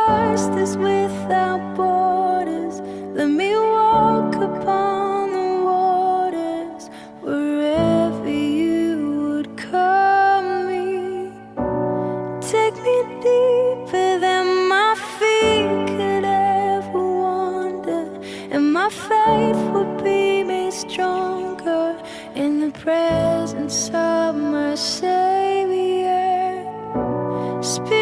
trust is without borders. Let me walk upon the waters wherever you would call me. Take me deeper than my feet could ever wander, and my faith would be made stronger in the presence of my Savior. Spirit